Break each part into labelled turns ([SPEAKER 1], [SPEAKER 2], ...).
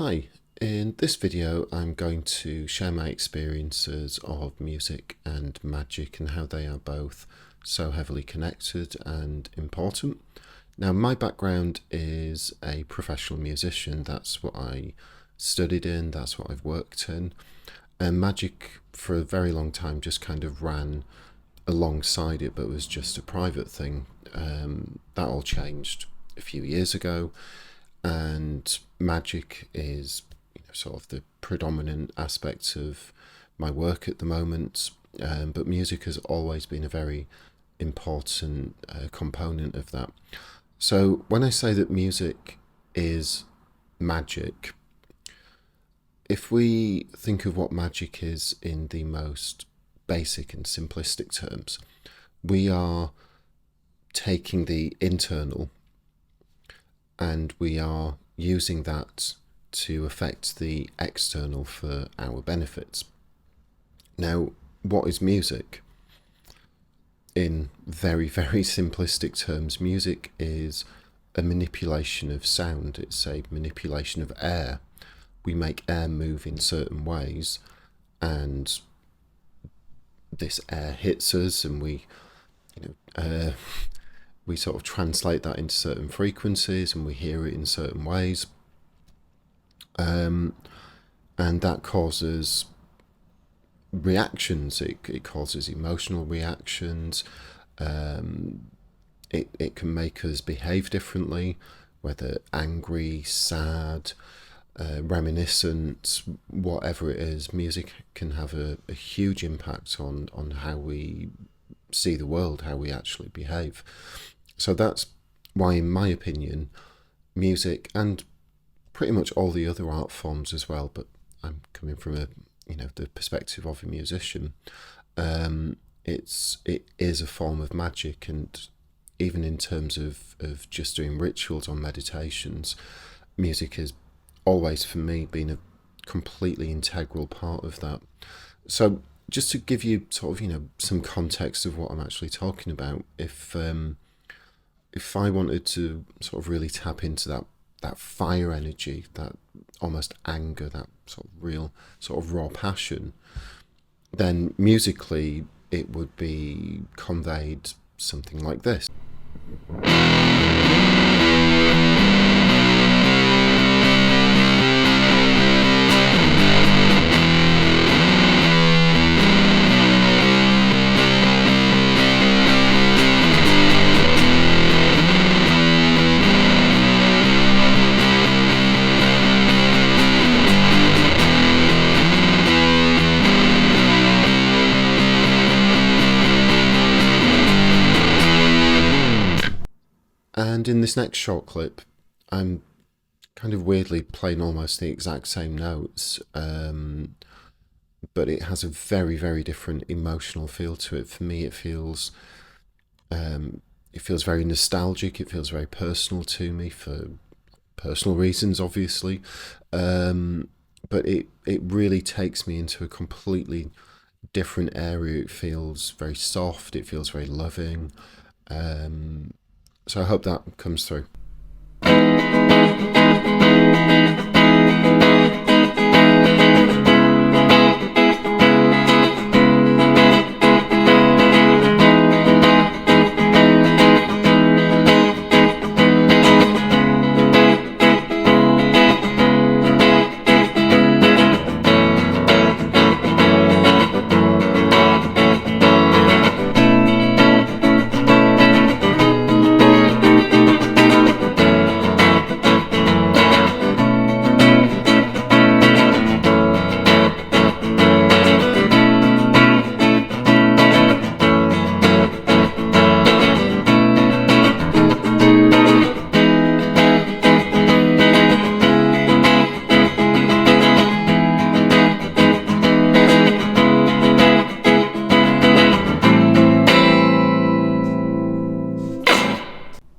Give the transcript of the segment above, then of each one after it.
[SPEAKER 1] Hi, in this video I'm going to share my experiences of music and magic and how they are both so heavily connected and important. Now, my background is a professional musician. That's what I studied in, that's what I've worked in. And magic for a very long time just kind of ran alongside it, but was just a private thing. That all changed a few years ago, and magic is sort of the predominant aspect of my work at the moment. But music has always been a very important component of that. So when I say that music is magic, if we think of what magic is in the most basic and simplistic terms, we are taking the internal and we are using that to affect the external for our benefits. Now, what is music? In very, very simplistic terms, music is a manipulation of sound. It's a manipulation of air. We make air move in certain ways, and this air hits us, and we sort of translate that into certain frequencies, and we hear it in certain ways, and that causes reactions. It causes emotional reactions. It can make us behave differently, whether angry, sad, reminiscent, whatever it is. Music can have a huge impact on how we see the world, how we actually behave. So that's why, in my opinion, music and pretty much all the other art forms as well, but I'm coming from the perspective of a musician. It is a form of magic, and even in terms of just doing rituals or meditations, music has always, for me, been a completely integral part of that. So just to give you sort of some context of what I'm actually talking about, if I wanted to sort of really tap into that fire energy, that almost anger, that sort of real sort of raw passion, then musically it would be conveyed something like this. And in this next short clip, I'm kind of weirdly playing almost the exact same notes, but it has a very, very different emotional feel to it. For me, it feels very nostalgic. It feels very personal to me for personal reasons, obviously. But it really takes me into a completely different area. It feels very soft. It feels very loving. So I hope that comes through.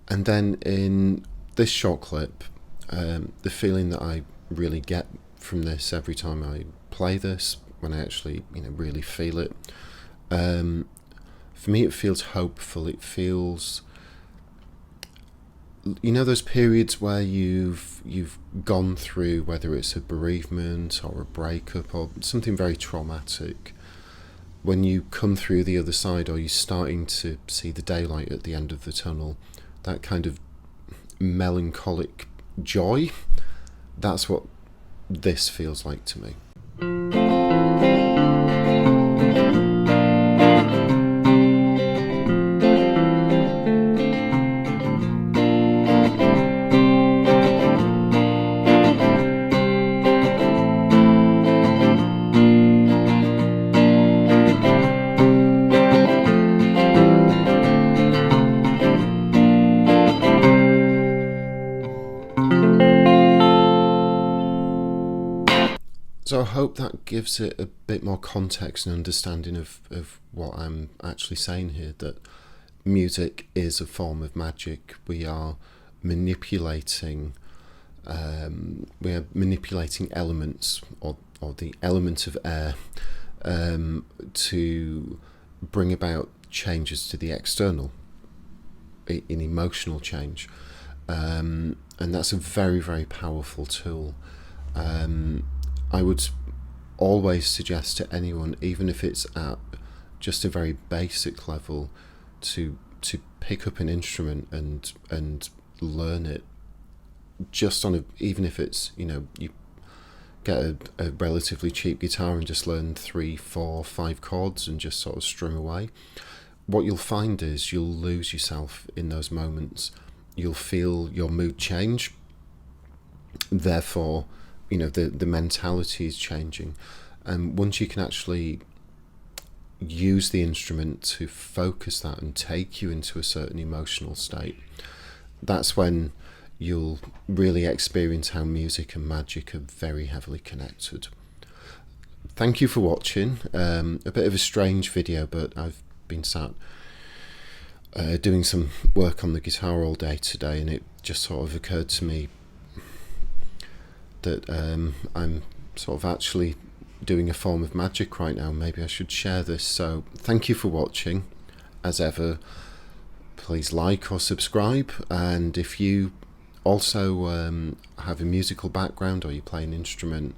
[SPEAKER 1] And then in this short clip, the feeling that I really get from this every time I play this, when I actually really feel it, for me it feels hopeful. It feels you know those periods where you've gone through, whether it's a bereavement or a breakup or something very traumatic, when you come through the other side, or you're starting to see the daylight at the end of the tunnel, that kind of melancholic joy, that's what this feels like to me. So I hope that gives it a bit more context and understanding of what I'm actually saying here, that music is a form of magic. We are manipulating elements, or the element of air, to bring about changes to the external, in emotional change, and that's a very, very powerful tool. I would always suggest to anyone, even if it's at just a very basic level, to pick up an instrument and learn it. Just on even if it's, you get a relatively cheap guitar and just learn 3, 4, 5 chords and just sort of strum away. What you'll find is you'll lose yourself in those moments. You'll feel your mood change. Therefore, the mentality is changing, and once you can actually use the instrument to focus that and take you into a certain emotional state, that's when you'll really experience how music and magic are very heavily connected. Thank you for watching. A bit of a strange video, but I've been sat doing some work on the guitar all day today, and it just sort of occurred to me that I'm sort of actually doing a form of magic right now. Maybe I should share this. So thank you for watching. As ever, please like or subscribe, and if you also have a musical background, or you play an instrument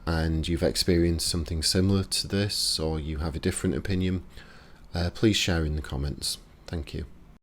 [SPEAKER 1] and you've experienced something similar to this, or you have a different opinion, please share in the comments. Thank you.